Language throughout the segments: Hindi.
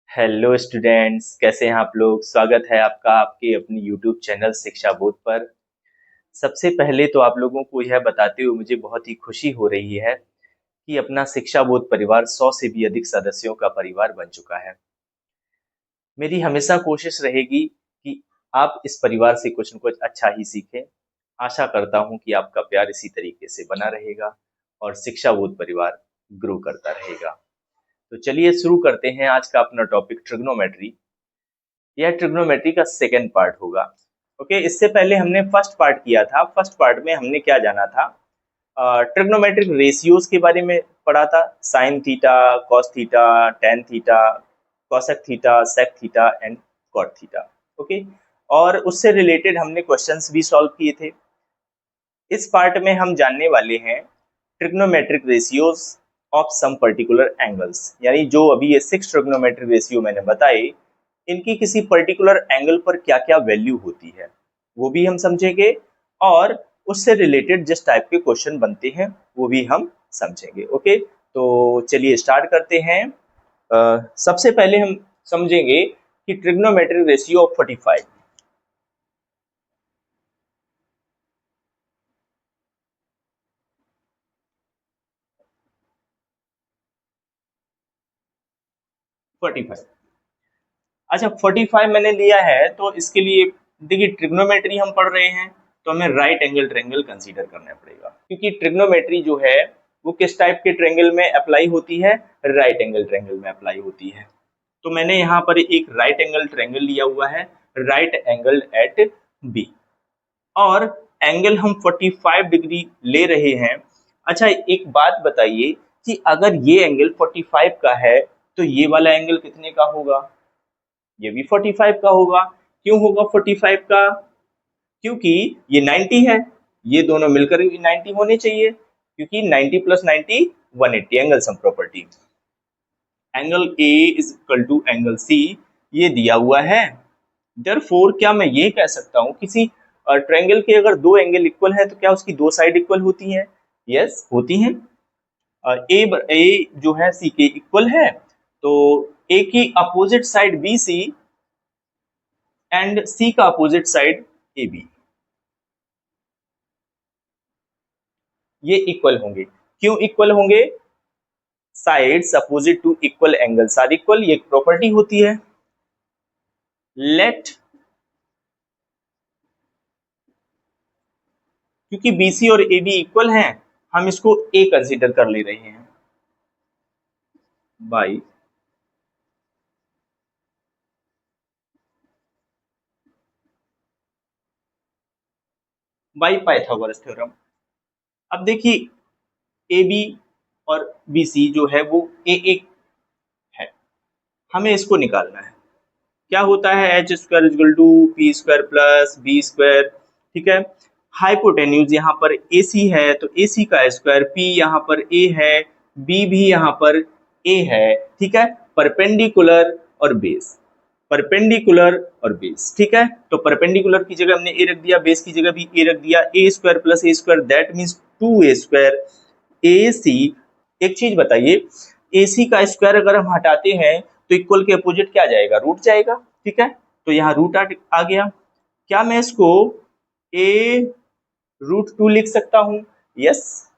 हेलो स्टूडेंट्स, कैसे हैं आप लोग। स्वागत है आपका आपके अपनी यूट्यूब चैनल शिक्षा बोध पर। सबसे पहले तो आप लोगों को यह बताते हुए मुझे बहुत ही खुशी हो रही है कि अपना शिक्षा बोध परिवार 100 से भी अधिक सदस्यों का परिवार बन चुका है। मेरी हमेशा कोशिश रहेगी कि आप इस परिवार से कुछ न कुछ अच्छा ही सीखें। आशा करता हूं कि आपका प्यार इसी तरीके से बना रहेगा और शिक्षा बोध परिवार ग्रो करता रहेगा। तो चलिए शुरू करते हैं आज का अपना टॉपिक ट्रिग्नोमेट्री। यह ट्रिग्नोमेट्री का सेकेंड पार्ट होगा। ओके, इससे पहले हमने फर्स्ट पार्ट किया था। फर्स्ट पार्ट में हमने क्या जाना था, ट्रिग्नोमेट्रिक रेशियोज के बारे में पढ़ा था। Sine theta, cos theta, tan theta, cosec theta, sec theta and cot theta. Okay, और उससे रिलेटेड हमने क्वेश्चंस भी सॉल्व किए थे। इस पार्ट में हम जानने वाले हैं trigonometric ratios of some particular angles, यानी जो अभी ये 6 ट्रिग्नोमेट्रिक रेशियो मैंने बताए, इनकी किसी पर्टिकुलर एंगल पर क्या क्या वैल्यू होती है वो भी हम समझेंगे, और उससे रिलेटेड जिस टाइप के क्वेश्चन बनते हैं वो भी हम समझेंगे। ओके, तो चलिए स्टार्ट करते हैं। सबसे पहले हम समझेंगे कि ट्रिग्नोमेट्रिक रेशियो ऑफ 45। 45, अच्छा 45 मैंने लिया है तो इसके लिए देखिए, ट्रिग्नोमेट्री हम पढ़ रहे हैं तो हमें राइट एंगल ट्रायंगल कंसीडर करना पड़ेगा, क्योंकि ट्रिग्नोमेट्री जो है वो किस टाइप के ट्रायंगल में अप्लाई होती है, राइट एंगल ट्रायंगल में अप्लाई होती है। तो मैंने यहाँ पर एक राइट एंगल ट्रायंगल लिया हुआ है, राइट एंगल एट बी, और एंगल हम 45 डिग्री ले रहे हैं। अच्छा एक बात बताइए कि अगर ये एंगल 45 का है तो ये वाला एंगल कितने का होगा, ये भी 45 का होगा। क्यों होगा 45 का, क्योंकि ये 90 है, ये दोनों मिलकर 90 होने चाहिए, क्योंकि 90 plus 90 180, angle sum property. Angle A is equal to angle C, ये दिया हुआ है। देयरफॉर क्या मैं ये कह सकता हूँ किसी ट्रायंगल के अगर दो एंगल इक्वल है तो क्या उसकी दो साइड इक्वल होती हैं? यस होती हैं। ए जो है सी के इक्वल है, तो ए की opposite side B C and C का अपोजिट साइड ए बी, ये इक्वल होंगे। क्यों इक्वल होंगे? Sides opposite to equal angles are equal, ये एक प्रॉपर्टी होती है। लेट, क्योंकि बीसी और ए बी इक्वल हैं, हम इसको ए कंसीडर कर ले रहे हैं बाई पाइथागोरस थ्योरम। अब देखिए, ए बी और बी सी जो है वो ए एक है, हमें इसको निकालना है। क्या होता है, H square equal to P square plus B square, ठीक है। हाइपोटेन्यूज यहाँ पर ए सी है तो ए सी का स्क्वायर, पी यहाँ पर ए है, बी भी यहाँ पर ए है, ठीक है। परपेंडिकुलर और बेस, परपेंडिकुलर और बेस, ठीक है। तो परपेंडिकुलर की जगह हमने ए रख दिया, बेस की जगह भी ए रख दिया। A square plus A square that means 2 A square. A C, एक चीज बताइए, ए सी का स्क्वायर अगर हम हटाते हैं तो इक्वल के अपोजिट क्या जाएगा, रूट जाएगा, ठीक है। तो यहाँ रूट आ गया। क्या मैं इसको ए रूट टू लिख सकता हूँ? यस,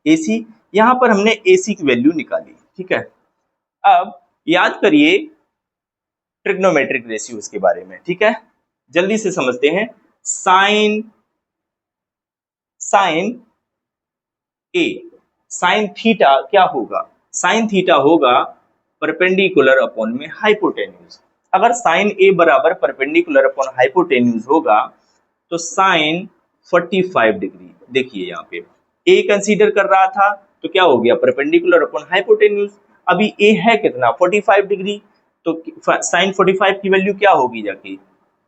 ए सी, यहाँ पर हमने ए सी की वैल्यू निकाली, ठीक है। अब याद करिए ट्रिग्नोमेट्रिक रेशियोज के बारे में, ठीक है। जल्दी से समझते हैं। साइन, साइन ए, साइन थीटा क्या होगा? साइन थीटा होगा परपेंडिकुलर अपॉन में हाइपोटेन्यूज। अगर साइन ए बराबर परपेंडिकुलर अपॉन हाइपोटेन्यूज होगा तो साइन 45 डिग्री, देखिए यहाँ पे ए कंसीडर कर रहा था तो क्या हो गया, परपेंडिकुलर अपॉन हाइपोटेन्यूज। अभी ए है कितना, 45 डिग्री, तो साइन 45 की वैल्यू क्या होगी जाके,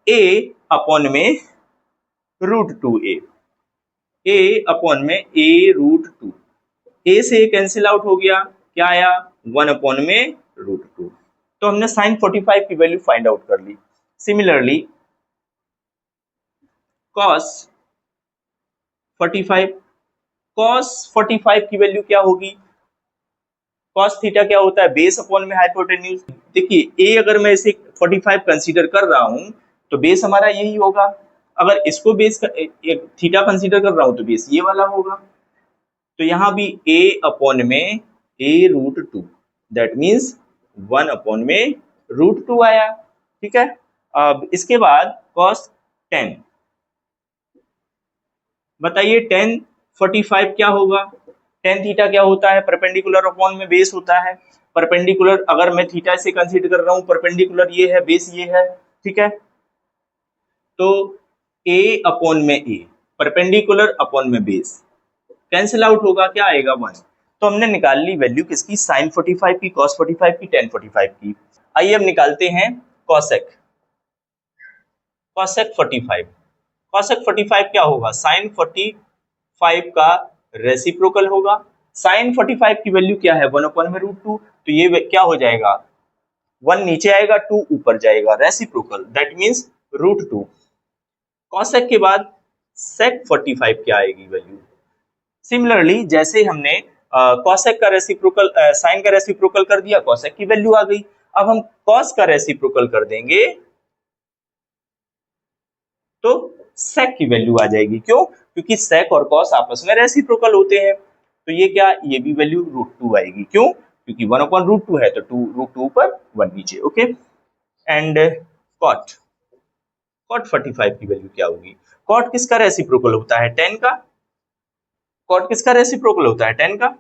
ए अपॉन में रूट टू ए, ए अपॉन में ए रूट टू। ए से ए कैंसिल आउट हो गया, क्या आया, 1 अपॉन में रूट टू। तो हमने साइन 45 की वैल्यू फाइंड आउट कर ली। सिमिलरली कॉस 45, कॉस 45 की वैल्यू क्या होगी, कॉस थीटा क्या होता है, बेस अपॉन में हाइपोटेन्यूज। देखिए ए अगर मैं इसे 45 कंसीडर कर रहा हूं तो बेस हमारा यही होगा, अगर इसको बेस थीटा कंसीडर कर रहा हूं तो बेस ये वाला होगा। तो यहां भी a अपॉन में a√2, दैट मीन्स 1 अपॉन में √2 आया। ठीक है, अब इसके बाद cos 10, बताइए tan 45 क्या होगा। tan थीटा क्या होता है, परपेंडिकुलर अपॉन में बेस होता है। परपेंडिकुलर अगर मैं थीटा से कंसीडर कर रहा हूं, परपेंडिकुलर ये है, बेस ये है। ठीक है, तो a अपॉन में a, परपेंडिकुलर अपॉन में बेस, कैंसिल आउट होगा, क्या आएगा 1। तो हमने निकाल ली वैल्यू किसकी, sin 45 की, cos 45 की, tan 45 की। आइए अब निकालते हैं cosec। cosec 45, cosec 45 क्या होगा, sin 45 का रेसिप्रोकल होगा। sin 45 की वैल्यू क्या है, 1 अपॉन में √2, तो ये क्या हो जाएगा, 1 नीचे आएगा, 2 ऊपर जाएगा, रेसिप्रोकल, दैट मीन्स √2। cosec के बाद sec 45 क्या आएगी वैल्यू। सिमिलरली जैसे हमने कॉसेक का रेसिप्रोकल, साइन का रेसिप्रोकल कर दिया, कॉसेक की वैल्यू आ गई। अब हम कॉस का रेसिप्रोकल कर देंगे तो सेक की वैल्यू आ जाएगी। क्यों, क्योंकि सेक और कॉस आपस में रेसिप्रोकल होते हैं। तो ये क्या, ये भी वैल्यू √2 आएगी। क्यों, क्योंकि 1 अपॉन √2 है तो 2 √2 ऊपर 1 नीचे। ओके, एंड कॉट, कॉट 45 की वैल्यू क्या होगी। कॉट किसका रेसिप्रोकल होता है, 10 का। कॉट किसका रेसिप्रोकल होता है, 10 का।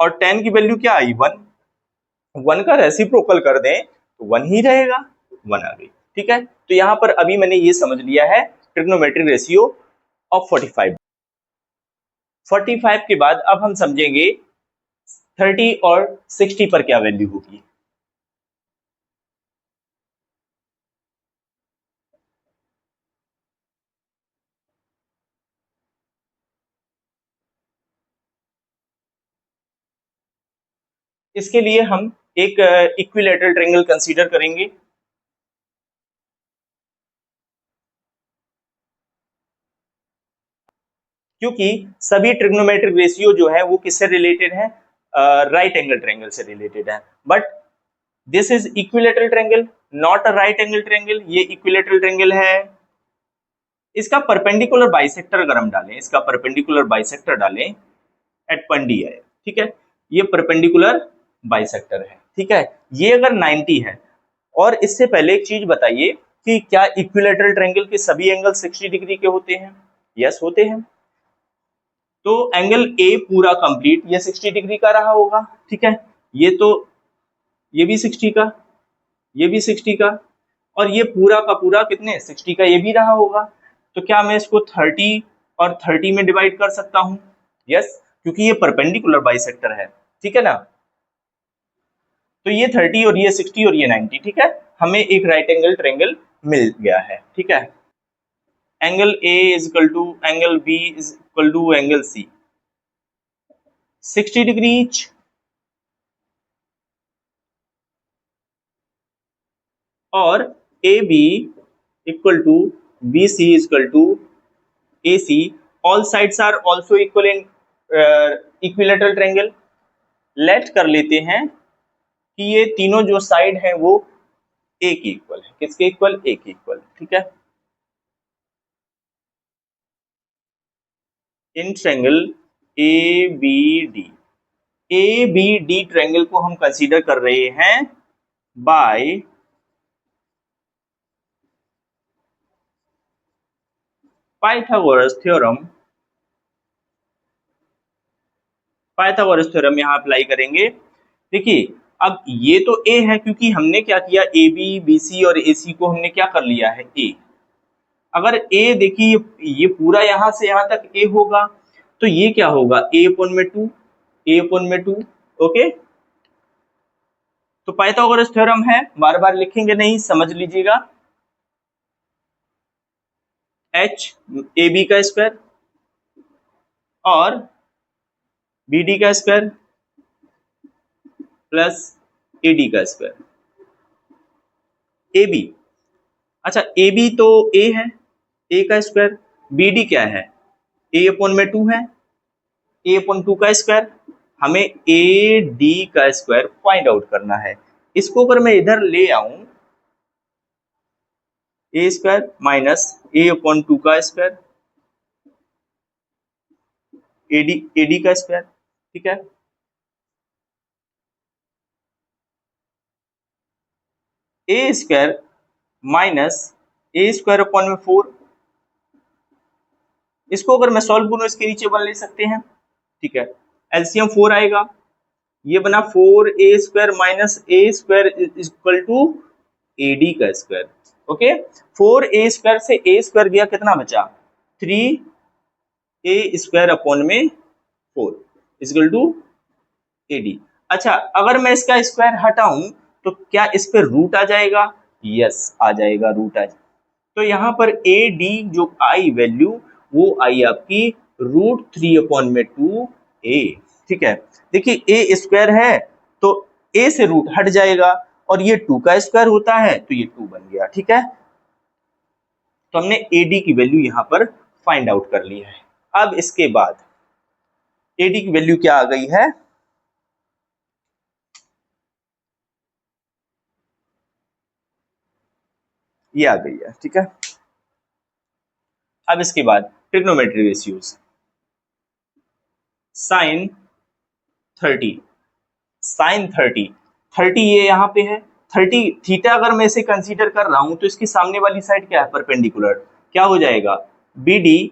और 10 की वैल्यू क्या आई, 1। 1 का रेसिप्रोकल कर दें तो 1 ही रहेगा, 1 आ गई। ठीक है, तो यहां पर अभी मैंने ये समझ लिया है ट्रिग्नोमेट्रिक रेशियो ऑफ 45। 45 के बाद अब हम समझेंगे 30 और 60 पर क्या वैल्यू होगी। इसके लिए हम एक इक्विलैटरल ट्रायंगल कंसीडर करेंगे। क्योंकि सभी ट्रिग्नोमेट्रिक रेशियो जो है वो किससे रिलेटेड है, राइट एंगल ट्रायंगल से रिलेटेड है। But this is equilateral triangle, not a right angle triangle. ये इक्विलैटरल ट्रायंगल है, इसका परपेंडिकुलर बाइसेक्टर अगर हम डालें, इसका परपेंडिकुलर बाइसेक्टर डालें एट पॉइंट डी है। ठीक है, ये परपेंडिकुलर बाइसेक्टर है। ठीक है, ये अगर 90 है, और इससे पहले एक चीज बताइए कि क्या इक्विलैटरल ट्रायंगल के सभी एंगल 60 डिग्री के होते हैं। यस, होते हैं। तो एंगल ए पूरा कंप्लीट ये 60 डिग्री का रहा होगा। ठीक है, ये तो ये भी 60 का, ये भी 60 का, और ये पूरा का पूरा कितने 60 का ये भी रहा होगा। तो क्या मैं इसको 30 और 30 में डिवाइड कर सकता हूं। यस, क्योंकि ये परपेंडिकुलर बाइसेक्टर है। ठीक है ना, तो ये 30 और ये 60 और ये 90। ठीक है, हमें एक राइट एंगल ट्रायंगल मिल गया है। ठीक है, angle A is equal to angle B is equal to angle C, 60 degree each. और A B equal to B C is equal to A C, all sides are also equal in equilateral triangle. Let कर लेते हैं कि ये तीनों जो साइड हैं वो ए के इक्वल है। किसके इक्वल, ए के इक्वल। ठीक है, in triangle A B D, A B D triangle को हम कंसीडर कर रहे हैं by Pythagoras theorem. Pythagoras theorem यहां अप्लाई करेंगे। देखिए, अब ये तो ए है, क्योंकि हमने क्या किया, ए बी बी सी और ए सी को हमने क्या कर लिया है, ए। अगर ए देखिए ये पूरा यहां से यहां तक ए होगा, तो ये क्या होगा, ए अपॉन में 2, ए अपॉन में 2। ओके, तो पाइथागोरस थ्योरम है, बार बार लिखेंगे नहीं, समझ लीजिएगा। एच ए बी का स्क्वायर और बी डी का स्क्वायर प्लस ए डी का स्क्वायर। ए बी, अच्छा ए बी तो ए है, ए का स्क्वायर। बी डी क्या है, ए अपॉन में 2 है, ए अपॉन 2 का स्क्वायर। हमें ए डी का स्क्वायर फाइंड आउट करना है। इसको अगर मैं इधर ले आऊं, ए स्क्वायर माइनस ए अपॉन 2 का स्क्वायर, एडी का स्क्वायर, ठीक है। ए square minus A square upon में 4, इसको अगर मैं सॉल्व करूं इसके नीचे 1 ले सकते हैं, ठीक है। एलसीएम 4 आएगा, ये बना 4a square minus A square equal to AD का स्क्वायर, ओके। 4a स्क्वायर से a स्क्वायर गया, कितना बचा 3a स्क्वायर अपॉन में 4 इक्वल टू एडी। अच्छा, अगर मैं इसका स्क्वायर हटाऊं तो क्या इस पे रूट आ जाएगा? यस आ जाएगा, रूट आ जाएगा। तो यहाँ पर ए डी जो आई वैल्यू वो आई आपकी √3 अपॉन में 2a, ठीक है। देखिए ए स्क्वायर है तो a से रूट हट जाएगा और ये 2 का स्क्वायर होता है तो ये 2 बन गया, ठीक है। तो हमने ad की वैल्यू यहाँ पर फाइंड आउट कर ली है। अब इसके बाद ad की वैल्यू क्या आ गई है? ये आ गई है, ठीक है। अब इसके बाद ट्रिग्नोमेट्री रेशियोज, साइन 30, साइन 30 ये यहाँ पे है 30 थीटा। अगर मैं इसे कंसीडर कर रहा हूं तो इसकी सामने वाली साइड क्या है? परपेंडिकुलर, क्या हो जाएगा? BD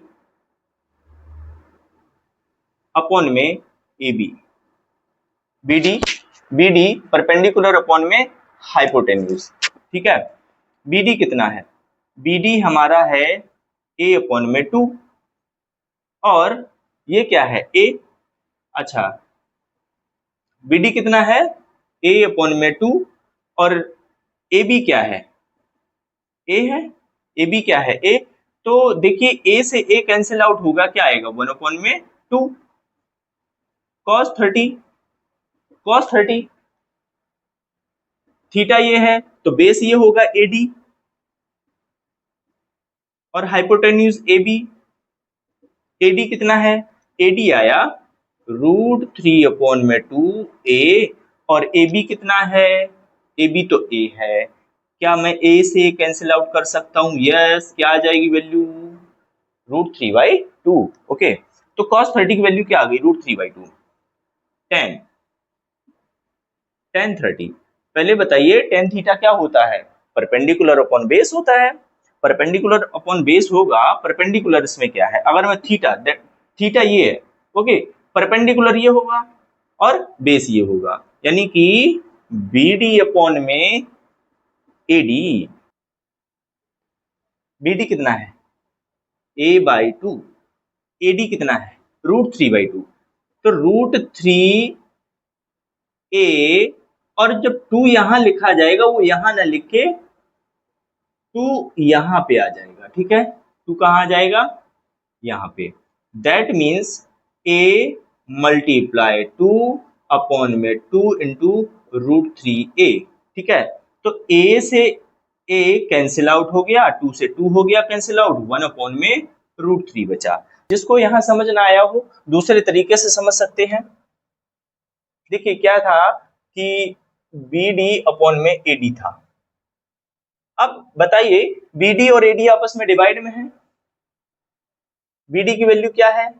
अपॉन में AB, BD परपेंडिकुलर अपॉन में हाइपोटेन्यूज, ठीक है। BD कितना है? BD हमारा है A अपॉन में 2 और ये क्या है? A। अच्छा, BD कितना है? A अपॉन में 2 और AB क्या है? A है। AB क्या है? A। तो देखिए A से A कैंसिल आउट होगा, क्या आएगा? 1 अपॉन में 2 cos 30 थीटा ये है तो बेस ये होगा AD और हाइपोटेन्यूज AB। AD कितना है? AD आया √3 अपॉन में 2a और AB कितना है? AB तो A है। क्या मैं A से कैंसिल आउट कर सकता हूं? यस, क्या आ जाएगी वैल्यू? √3/2, ओके। तो cos 30 की वैल्यू क्या आ गई? √3/2, 10 30। पहले बताइए tan थीटा क्या होता है? परपेंडिकुलर अपॉन बेस होता है। परपेंडिकुलर अपॉन बेस होगा, परपेंडिकुलर इसमें क्या है? अगर मैं थीटा ये है, ओके, परपेंडिकुलर ये होगा और बेस ये होगा, यानी कि BD अपॉन में AD। BD कितना है? A/2। AD कितना है? √3/2। तो √3a और जब 2 यहां लिखा जाएगा वो यहां ना लिखे, 2 यहां पे आ जाएगा, ठीक है। 2 कहां आ जाएगा? यहां पे। That means a multiply 2 upon में 2 इंटू √3a, ठीक है। तो a से a कैंसिल आउट हो गया, 2 से 2 हो गया कैंसिल आउट, 1 अपॉन में √3 बचा। जिसको यहां समझ ना आया हो दूसरे तरीके से समझ सकते हैं। देखिए क्या था कि BD अपॉन में AD था। अब बताइए BD और AD आपस में डिवाइड में है। BD की वैल्यू क्या है?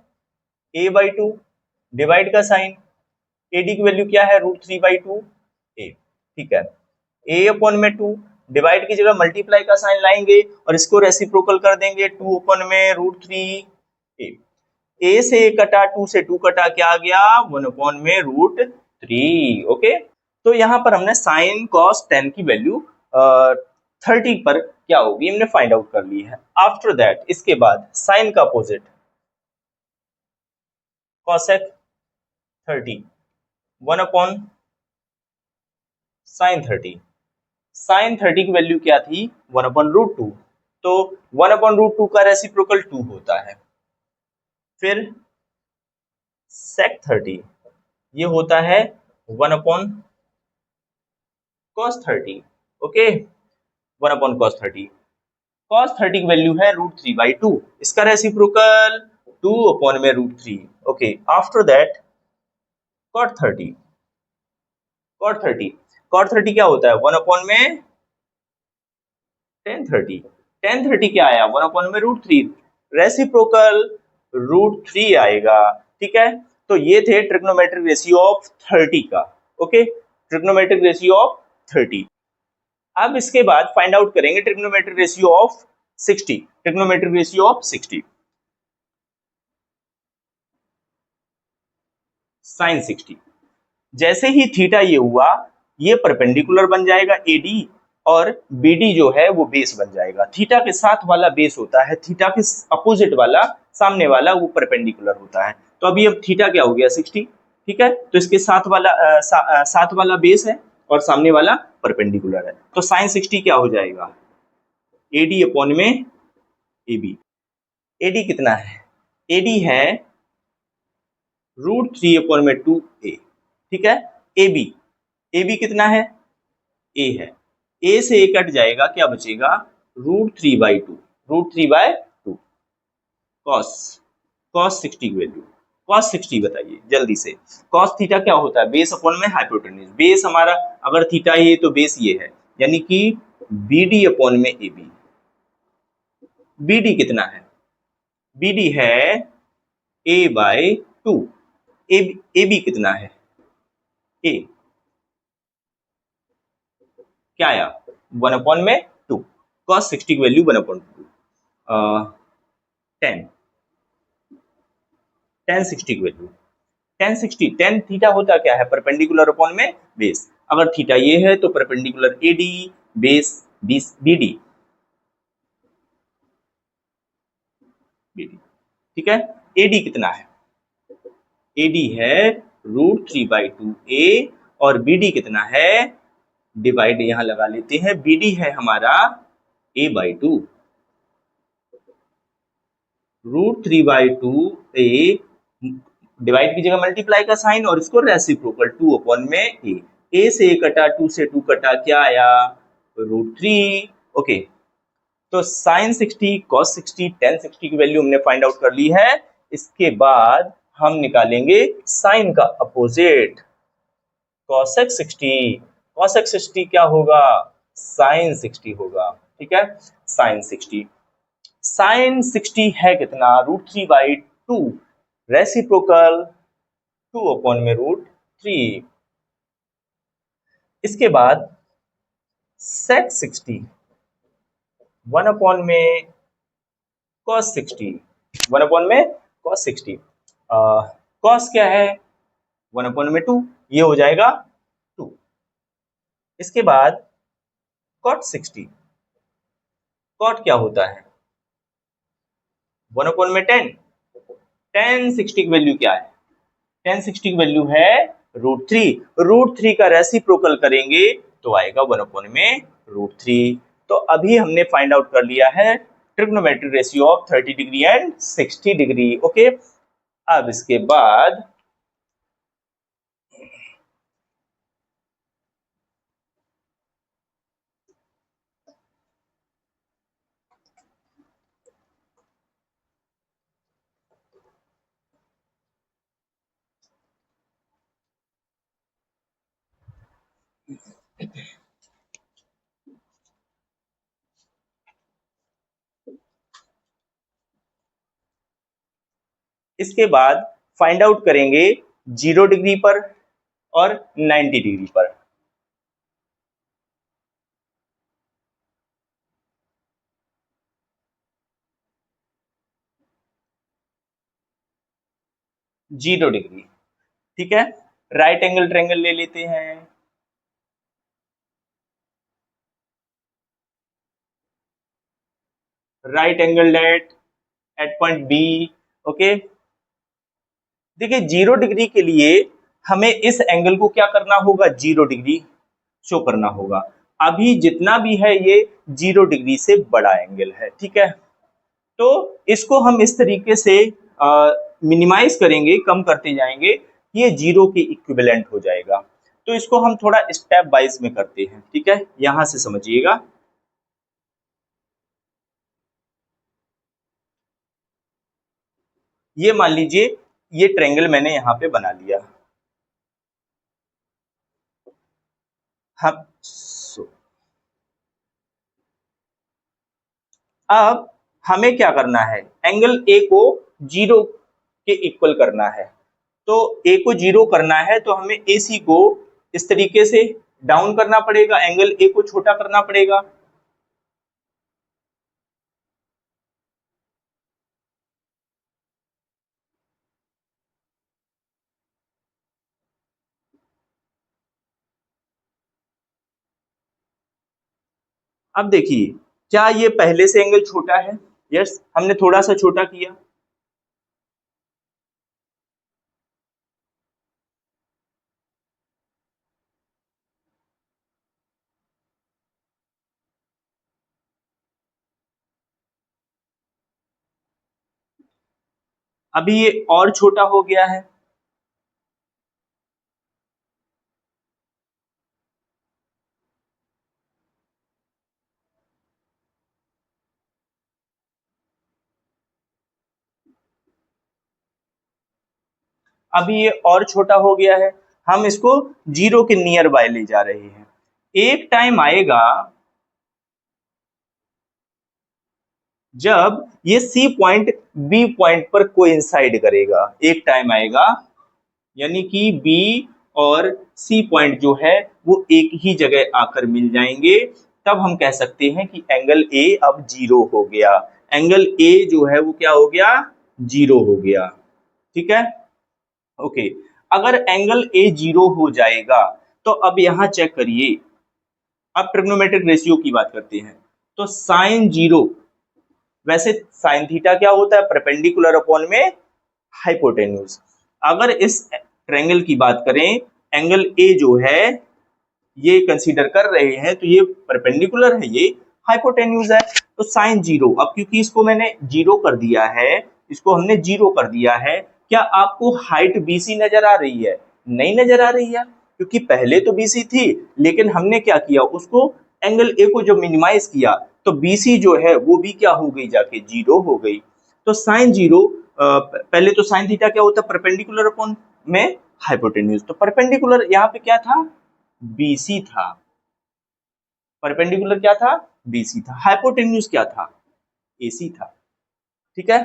A/2, डिवाइड का साइन। AD की वैल्यू क्या है? √3/2a, ठीक है। A अपॉन में 2, डिवाइड की जगह मल्टीप्लाई का साइन लाएंगे और इसको रेसिप्रोकल कर देंगे, 2 अपॉन में √3a। A से A कटा, 2 से 2 कटा, क्या आ गया? 1 अपॉन में √3, ओके। तो यहाँ पर हमने साइन cos tan की वैल्यू 30 पर क्या होगी हमने फाइंड आउट कर ली है। आफ्टर दैट, इसके बाद साइन का opposite cosec 30, 1 upon sine 30। Sine 30 की वैल्यू क्या थी? 1 अपॉन √2। तो 1 अपॉन √2 का रेसिप्रोकल 2 होता है। फिर sec 30 ये होता है 1 upon cos 30, okay. 1 upon cos 30, cos 30 की वैल्यू है √3/2, इसका रेसिप्रोकल 2 अपॉन में √3, okay. After that cot 30, cot 30, cot 30 क्या होता है, 1 में tan 30, tan 30 क्या आया, 1/√3, रेसिप्रोकल √3 आएगा। ठीक है, तो ये थे ट्रिग्नोमेट्रिक रेशियो ऑफ 30 का। Okay, trigonometric ratio of 30। अब इसके बाद फाइंड आउट करेंगे trigonometric ratio of 60, trigonometric ratio of 60, sine 60। जैसे ही थीटा ये हुआ, ये परपेंडिकुलर बन जाएगा एडी, और बीडी जो है वो बेस बन जाएगा। थीटा के साथ वाला बेस होता है, थीटा के अपोजिट वाला, सामने वाला, वो परपेंडिकुलर होता है। तो अभी अब थीटा क्या हो गया, 60। ठीक है, तो इसके साथ वाला साथ वाला बेस है और सामने वाला परपेंडिकुलर है, तो साइन 60 क्या हो जाएगा, एडी अपॉन में एबी। एडी कितना है, एडी है √3/2a। ठीक है, एबी, एबी कितना है, ए है, ए से ए कट जाएगा, क्या बचेगा, √3/2, √3/2। कॉस, कॉस 60 की वैल्यू, कॉस 60 बताइए जल्दी से। कॉस थीटा क्या होता है, बेस अपॉन में हाइपोटेन्यूज। बेस हमारा अगर थीटा ये तो बेस ये है, यानी कि बीडी अपॉन में एबी। बीडी कितना है, बीडी है a/2। ए बी कितना है, ए क्या आया, 1/2। कॉस 60 की वैल्यू 1/2, 10, tan 60 की वैल्यू, tan 60, tan थीटा होता क्या है, परपेंडिकुलर अपॉन में बेस। अगर थीटा ये है तो perpendicular AD, base BD, BD. ठीक है, एडी कितना है, एडी है √3/2a, और बीडी कितना है, डिवाइड यहां लगा लेते हैं, बीडी है हमारा a/2, √3/2a, डिवाइड की जगह मल्टीप्लाई का साइन, और इसको रेसिप्रोकल 2 में ए से ए कटा, 2 से 2 कटा, क्या आया, √3। ओके, तो साइन 60, कॉस 60, tan 60 की वैल्यू हमने फाइंड आउट कर ली है। इसके बाद हम निकालेंगे साइन का अपोजिट, कॉसेक 60। कॉसेक 60 क्या होगा, साइन 60 होगा। ठीक है, साइन 60, साइन 60 है कितना, √3/2, रेसिप्रोकल 2/√3। इसके बाद सेक 60, 1 में कॉस 60, 1 में कॉस 60। कॉस क्या है, 1/2, ये हो जाएगा 2। इसके बाद कॉट 60, कॉट क्या होता है, 1/10। tan 60 की वैल्यू क्या है, tan 60 की वैल्यू है √3, √3 का रेसिप्रोकल करेंगे तो आएगा 1/√3। तो अभी हमने फाइंड आउट कर लिया है trigonometric ratio of 30 degree and 60 degree. Okay, अब इसके बाद फाइंड आउट करेंगे 0 डिग्री पर और 90 डिग्री पर। जीरो डिग्री, ठीक है, राइट एंगल ट्रायंगल ले लेते हैं। Right angle at point B. Okay, देखिए 0 डिग्री के लिए हमें इस एंगल को क्या करना होगा, 0 डिग्री शो करना होगा। अभी जितना भी है ये 0 डिग्री से बड़ा एंगल है। ठीक है, तो इसको हम इस तरीके से मिनिमाइज करेंगे, कम करते जाएंगे, ये 0 के इक्विवेलेंट हो जाएगा। तो इसको हम थोड़ा स्टेप वाइज में करते हैं। ठीक है, यहां से समझिएगा। ये मान लीजिए ये ट्रायंगल मैंने यहाँ पे बना लिया। हम अब हमें क्या करना है, एंगल ए को जीरो के इक्वल करना है। तो ए को जीरो करना है तो हमें ए सी को इस तरीके से डाउन करना पड़ेगा, एंगल ए को छोटा करना पड़ेगा। अब देखिए, क्या ये पहले से एंगल छोटा है? यस, हमने थोड़ा सा छोटा किया। अभी ये और छोटा हो गया है। अभी ये और छोटा हो गया है। हम इसको जीरो के नियर बाय ले जा रहे हैं। एक टाइम आएगा जब ये सी पॉइंट बी पॉइंट पर कोइंसाइड करेगा। एक टाइम आएगा यानी कि बी और सी पॉइंट जो है वो एक ही जगह आकर मिल जाएंगे। तब हम कह सकते हैं कि एंगल ए अब जीरो हो गया। एंगल ए जो है वो क्या हो गया? जीरो हो गया। ठीक है, ओके। अगर एंगल ए जीरो हो जाएगा तो अब यहां चेक करिए। अब ट्रिग्नोमेट्रिक रेशियो की बात करते हैं। तो साइन जीरो, वैसे साइन थीटा क्या होता है? परपेंडिकुलर अपॉन में हाइपोटेन्यूज। अगर इस ट्रायंगल की बात करें, एंगल ए जो है ये कंसीडर कर रहे हैं तो ये परपेंडिकुलर है, ये हाइपोटेन्यूज है। तो साइन जीरो, अब क्योंकि इसको मैंने जीरो कर दिया है, इसको हमने जीरो कर दिया है, क्या आपको हाइट बीसी नजर आ रही है? नहीं नजर आ रही है, क्योंकि पहले तो बीसी थी, लेकिन हमने क्या किया, उसको एंगल ए को जो मिनिमाइज किया तो बीसी जो है वो भी क्या हो गई, जाके जीरो हो गई। तो साइन जीरो, पहले तो साइन थीटा क्या होता है? परपेंडिकुलर अपॉन में हाइपोटेन्यूज। तो परपेंडिकुलर यहाँ पे क्या था? बीसी था। परपेंडिकुलर क्या था? बीसी था। हाइपोटेन्यूज क्या था? एसी था। ठीक है।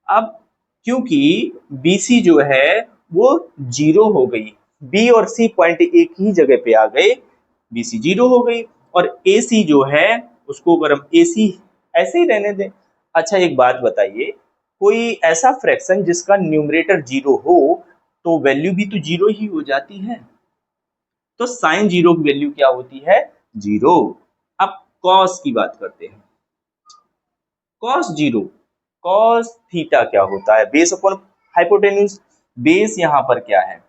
अब क्योंकि बीसी जो है वो जीरो हो गई, बी और सी पॉइंट एक ही जगह पे आ गए, बीसी जीरो हो गई। और एसी जो है उसको अगर हम एसी ऐसे ही रहने दें। अच्छा एक बात बताइए, कोई ऐसा फ्रैक्शन जिसका न्यूमरेटर जीरो हो तो वैल्यू भी तो जीरो ही हो जाती है। तो साइन जीरो की वैल्यू क्या होती है? जीरो। अब कॉस की बात करते हैं। कॉस जीरो, कॉस थीटा क्या होता है? Base upon hypotenuse. बेस यहां पर क्या है?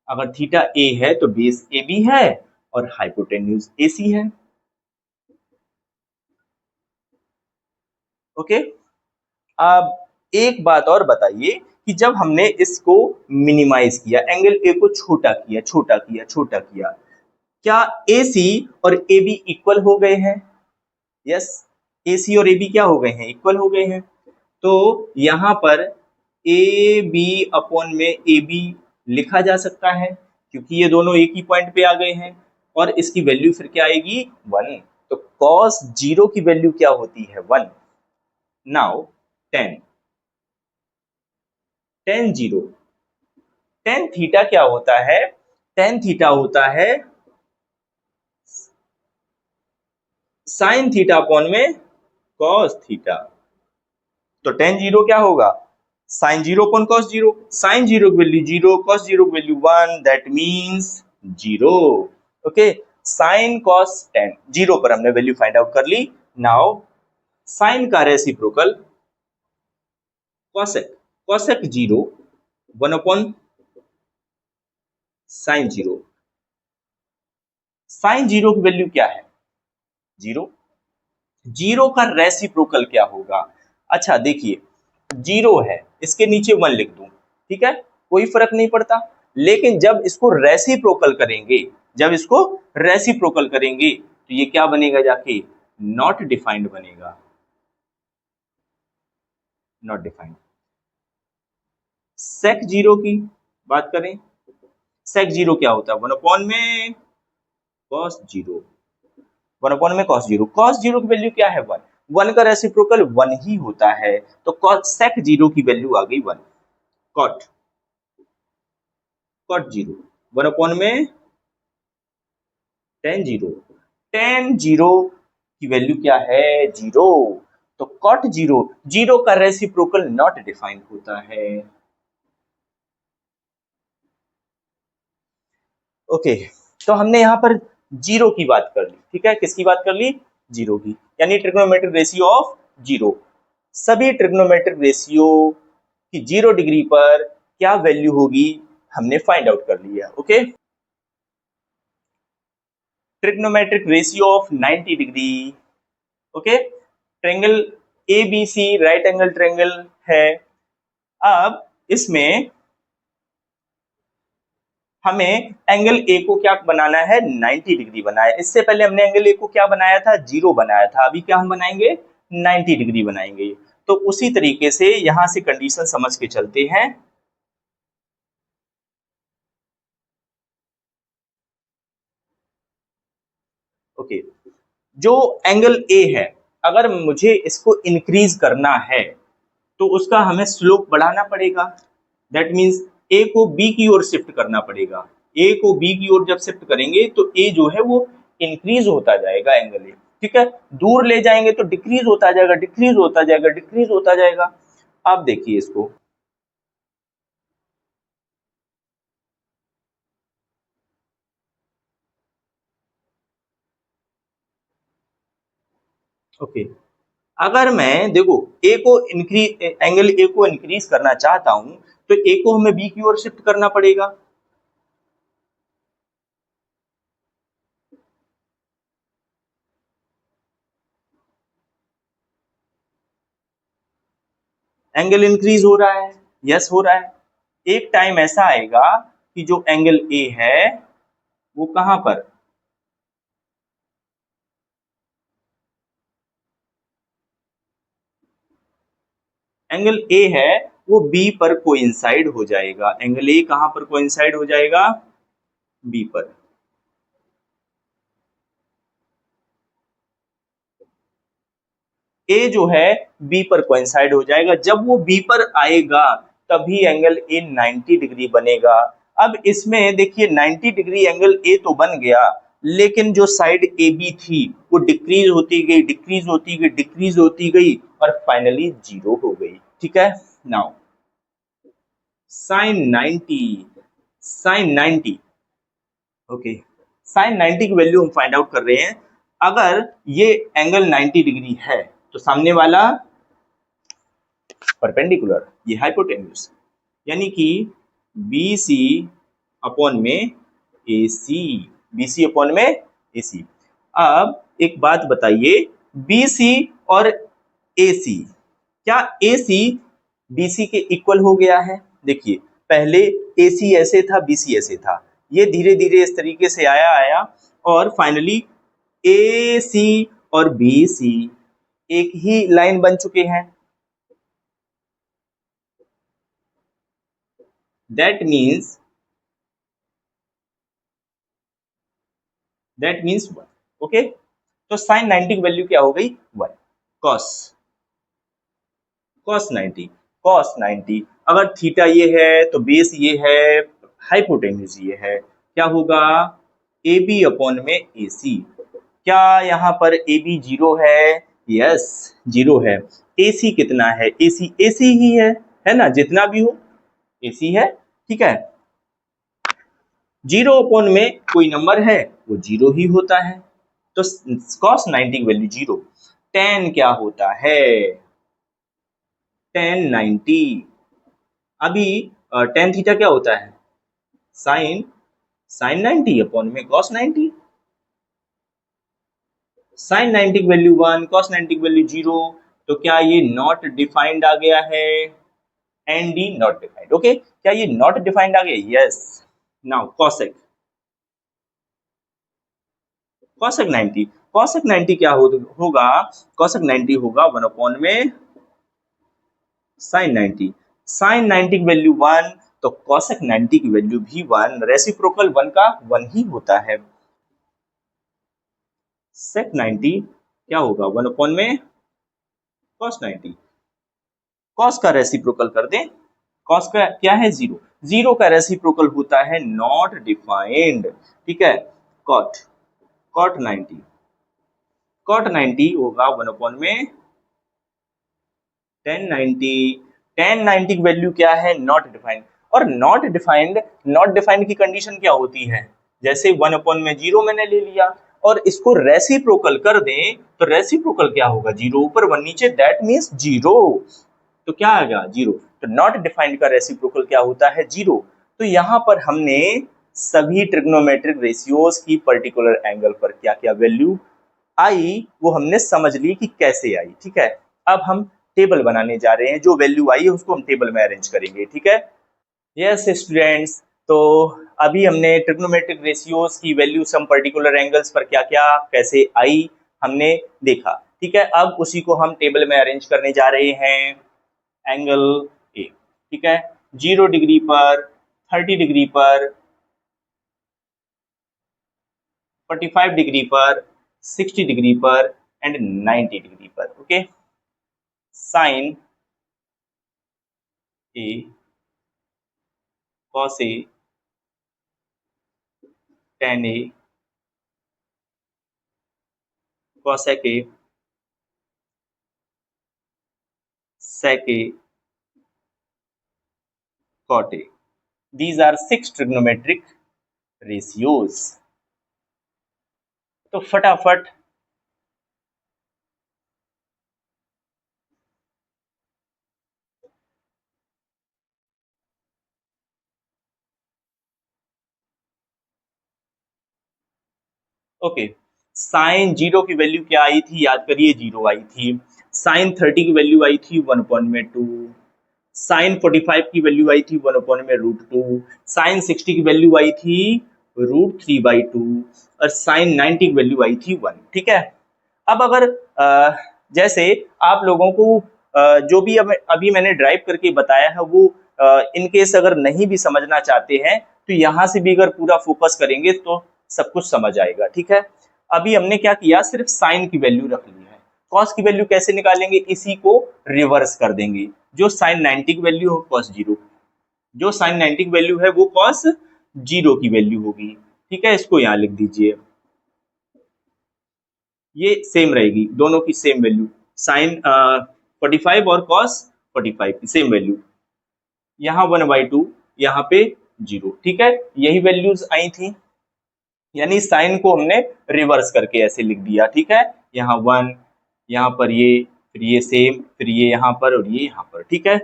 अगर थीटा ए है तो बेस ए बी है और हाइपोटेन्यूज ए सी है। ओके। अब एक बात और बताइए कि जब हमने इसको मिनिमाइज किया, एंगल ए को छोटा किया, छोटा किया, छोटा किया, क्या ए सी और ए बी इक्वल हो गए हैं? यस, ए सी और ए बी क्या हो गए हैं? इक्वल हो गए हैं। तो यहां पर ए बी अपॉन में ए बी लिखा जा सकता है, क्योंकि ये दोनों एक ही पॉइंट पे आ गए हैं। और इसकी वैल्यू फिर क्या आएगी? वन। तो कॉस जीरो की वैल्यू क्या होती है? One. Now ten, ten zero, tan theta क्या होता है? टेन थीटा होता है साइन थीटा अपॉन में कॉस थीटा। तो टेन जीरो क्या होगा? Sine zero upon cos zero. Sine zero की वैल्यू जीरो, कॉस जीरो की value one, that means zero. Okay. Sine cos tan, zero पर हमने वैल्यू फाइंड आउट कर ली। नाउ साइन का reciprocal cosec, cosec zero one upon sine zero. Sine zero की वैल्यू क्या है? जीरो। जीरो का रेसिप्रोकल क्या होगा? अच्छा देखिए, जीरो है, इसके नीचे वन लिख दूं, ठीक है, कोई फर्क नहीं पड़ता। लेकिन जब इसको रेसिप्रोकल करेंगे, जब इसको रेसिप्रोकल करेंगे तो ये क्या बनेगा? जाके नॉट डिफाइंड बनेगा। Not defined. सेक जीरो की बात करें, सेक जीरो क्या होता है? वन अपॉन में कॉस जीरो, 1/में कॉस जीरो की वैल्यू क्या है 1, 1 का रेसिप्रोकल 1 ही होता है, तो कॉसेक जीरो की वैल्यू आ गई 1, कॉट कॉट जीरो 1/में टेन जीरो, टेन जीरो की वैल्यू क्या है जीरो, तो कॉट जीरो, जीरो का रेसिप्रोकल नॉट डिफाइंड होता है। ओके, तो हमने यहाँ पर जीरो की बात कर ली, ठीक है, किसकी बात कर ली, जीरो की, यानी ट्रिग्नोमेट्रिक रेशियो ऑफ जीरो, सभी ट्रिग्नोमेट्रिक रेशियो की 0 डिग्री पर क्या वैल्यू होगी हमने फाइंड आउट कर लिया। Okay, trigonometric ratio of 90 degree. Okay, triangle A B C right angle triangle है। अब इसमें हमें एंगल ए को क्या बनाना है 90 डिग्री बनाया, इससे पहले हमने एंगल ए को क्या बनाया था जीरो बनाया था, अभी क्या हम बनाएंगे 90 डिग्री बनाएंगे। तो उसी तरीके से यहां से कंडीशन समझ के चलते हैं। ओके, जो एंगल ए है अगर मुझे इसको इंक्रीज करना है तो उसका हमें स्लोप बढ़ाना पड़ेगा, दैट मीन्स ए को बी की ओर शिफ्ट करना पड़ेगा, ए को बी की ओर जब शिफ्ट करेंगे तो ए जो है वो इंक्रीज होता जाएगा एंगल ए, ठीक है, दूर ले जाएंगे तो डिक्रीज होता जाएगा, डिक्रीज होता जाएगा, डिक्रीज होता जाएगा। आप देखिए इसको, ओके, अगर मैं देखो ए को इंक्रीज एंगल ए को इंक्रीज करना चाहता हूं तो ए को हमें बी की ओर शिफ्ट करना पड़ेगा, एंगल इंक्रीज हो रहा है, यस हो रहा है। एक टाइम ऐसा आएगा कि जो एंगल ए है वो कहां पर, एंगल ए है वो बी पर कोइंसाइड हो जाएगा, एंगल ए कहां पर कोइंसाइड हो जाएगा बी पर। ए जो है बी पर कोइंसाइड हो जाएगा, जब वो बी पर आएगा तभी एंगल ए 90 डिग्री बनेगा। अब इसमें देखिए 90 डिग्री एंगल ए तो बन गया, लेकिन जो साइड ए बी थी वो डिक्रीज होती गई, डिक्रीज होती गई, डिक्रीज होती गई और फाइनली जीरो हो गई, ठीक है। Now sine 90, sine 90, okay, sine 90 की वैल्यू हम फाइंड आउट कर रहे हैं। अगर ये एंगल 90 डिग्री है तो सामने वाला परपेंडिकुलर, ये हाइपोटेन्यूज, यानी कि बी सी अपॉन में ए सी, बी सी अपॉन में ए सी। अब एक बात बताइए, बी सी और ए सी, क्या ए सी बी सी के इक्वल हो गया है, देखिए पहले ए सी ऐसे था बी सी ऐसे था, ये धीरे धीरे इस तरीके से आया आया और फाइनली ए सी और बी सी एक ही लाइन बन चुके हैं, दैट मीन्स वन, ओके। तो साइन 90 की वैल्यू क्या हो गई 1, कॉस कॉस 90, कॉस 90, अगर थीटा ये है तो बेस ये है, हाइपोटेन्यूज ये है, क्या होगा ए बी अपॉन में ए सी। क्या यहाँ पर ए बी जीरो है, यस जीरो है। ए सी कितना है, ए सी ही है ना, जितना भी हो ए सी है, ठीक है। जीरो अपॉन में कोई नंबर है वो जीरो ही होता है, तो cos 90 की वैल्यू जीरो। tan क्या होता है, tan 90, अभी tan थीटा क्या होता है साइन साइन 90 अपॉन में cos 90, साइन 90 की वैल्यू 1, cos 90 की वैल्यू जीरो, तो क्या ये नॉट डिफाइंड आ गया है, N D not defined, okay, क्या ये नॉट डिफाइंड आ गया, yes. Now cosec, cosec 90, cosec 90 क्या होगा, cosec 90 होगा 1 अपॉन में साइन 90, साइन 90 की वैल्यू 1, तो cosec 90 की वैल्यू भी 1, रेसिप्रोकल 1 का 1 ही होता है। सेक 90 क्या होगा 1 में कॉस 90। कॉस का रेसिप्रोकल कर दें, कॉस का क्या है 0, 0 का रेसिप्रोकल होता है नॉट डिफाइंड, ठीक है। कॉट, कॉट 90, कॉट 90 होगा 1 में tan 90। tan 90 की वैल्यू क्या है नॉट डिफाइंड, और नॉट डिफाइंड की कंडीशन क्या होती है, जैसे 1 में 0 मैंने ले लिया और इसको रेसिप्रोकल कर दें तो रेसिप्रोकल क्या होगा 0 ऊपर 1 नीचे, दैट मीन्स 0। तो क्या आ गया 0। तो नॉट डिफाइंड का रेसिप्रोकल क्या होता है 0। तो यहाँ पर हमने सभी ट्रिग्नोमेट्रिक रेशियोज की पर्टिकुलर एंगल पर क्या क्या वैल्यू आई वो हमने समझ ली कि कैसे आई, ठीक है। अब हम टेबल बनाने जा रहे हैं, जो वैल्यू आई है उसको हम टेबल में अरेंज करेंगे, ठीक है। यस स्टूडेंट्स, तो अभी हमने ट्रिग्नोमेट्रिक रेशियोज की वैल्यू सम पर्टिकुलर एंगल्स पर क्या क्या कैसे आई हमने देखा, ठीक है। अब उसी को हम टेबल में अरेंज करने जा रहे हैं। एंगल ए, ठीक है, 0 डिग्री पर, 30 डिग्री पर, 45 डिग्री पर, 60 डिग्री पर एंड 90 डिग्री पर, okay. Sine A, cos A, tan A, cosec A, sec a, cot a. These are 6 trigonometric ratios. तो फटाफट ओके, साइन 0 की वैल्यू क्या आई थी याद करिए, 0 आई थी। साइन 30 की वैल्यू आई थी 1/2। साइन 45 की वैल्यू आई थी 1/√2। साइन 60 की वैल्यू आई थी √3/2 और साइन 90 की वैल्यू आई थी 1, ठीक है। अब अगर जैसे आप लोगों को जो भी अभी मैंने ड्राइव करके बताया है वो इन केस अगर नहीं भी समझना चाहते हैं तो यहाँ से भी अगर पूरा फोकस करेंगे तो सब कुछ समझ आएगा, ठीक है। अभी हमने क्या किया, सिर्फ साइन की वैल्यू रख ली है। कॉस की वैल्यू कैसे निकालेंगे, इसी को रिवर्स कर देंगे। जो साइन 90 की वैल्यू हो कॉस 0, जो साइन 90 की वैल्यू है वो कॉस 0 की वैल्यू होगी, ठीक है। इसको यहाँ लिख दीजिए, ये सेम रहेगी, दोनों की सेम वैल्यू, साइन 45 और कॉस 45 की सेम वैल्यू। यहाँ 1/2, यहाँ पे 0, ठीक है। यही वैल्यूज आई थी, यानी साइन को हमने रिवर्स करके ऐसे लिख दिया, ठीक है। यहाँ 1, यहाँ पर ये, फिर ये सेम, फिर ये यहाँ पर और ये यहाँ पर, ठीक है।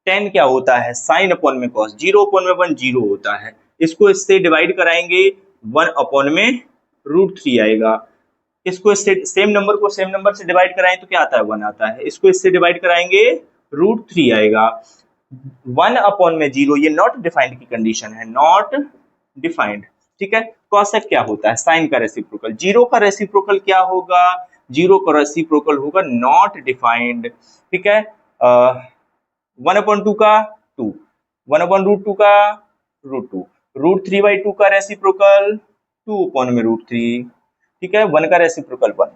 टेन क्या होता है साइन अपॉन में कॉस, 0/1 0 होता है। इसको इससे डिवाइड कराएंगे 1/√3 आएगा। इसको इससे सेम नंबर को सेम नंबर से डिवाइड कराएं तो क्या आता है 1 आता है। इसको इससे डिवाइड कराएंगे √3 आएगा। 1/0, ये नॉट डिफाइंड की कंडीशन है, नॉट डिफाइंड, ठीक है। कॉसेक क्या होता है साइन का रेसिप्रोकल, 0 का रेसिप्रोकल क्या होगा, 0 का रेसिप्रोकल होगा नॉट डिफाइंड, ठीक है। 1/2 का 2, 1/√2 का √2, √3/2 का रेसिप्रोकल 2/√3, ठीक है। 1 का रेसिप्रोकल 1।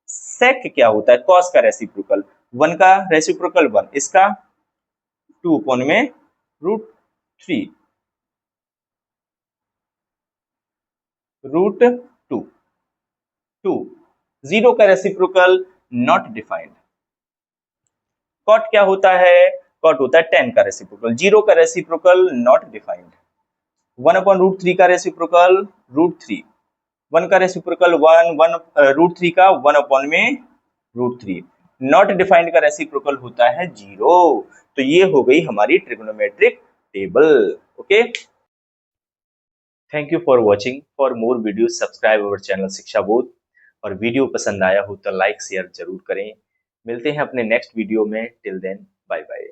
सेक क्या होता है कॉस का रेसिप्रोकल, 1 का रेसिप्रोकल 1, इसका 2/√3, √2, 2, 0 का रेसिप्रोकल नॉट डिफाइंड। कॉट क्या होता है, कॉट होता है टेन का रेसिप्रोकल, 0 का रेसिप्रोकल नॉट डिफाइंड। 1/√3 का रेसिप्रोकल √3, 1 का रेसिप्रोकल 1, √3 का 1/√3। नॉट डिफाइंड का रेसिप्रोकल होता है 0। तो ये हो गई हमारी trigonometric table, okay. Thank you for watching. For more video subscribe our channel शिक्षा बोध, और वीडियो पसंद आया हो तो लाइक शेयर जरूर करें। मिलते हैं अपने नेक्स्ट वीडियो में, टिल देन बाय बाय।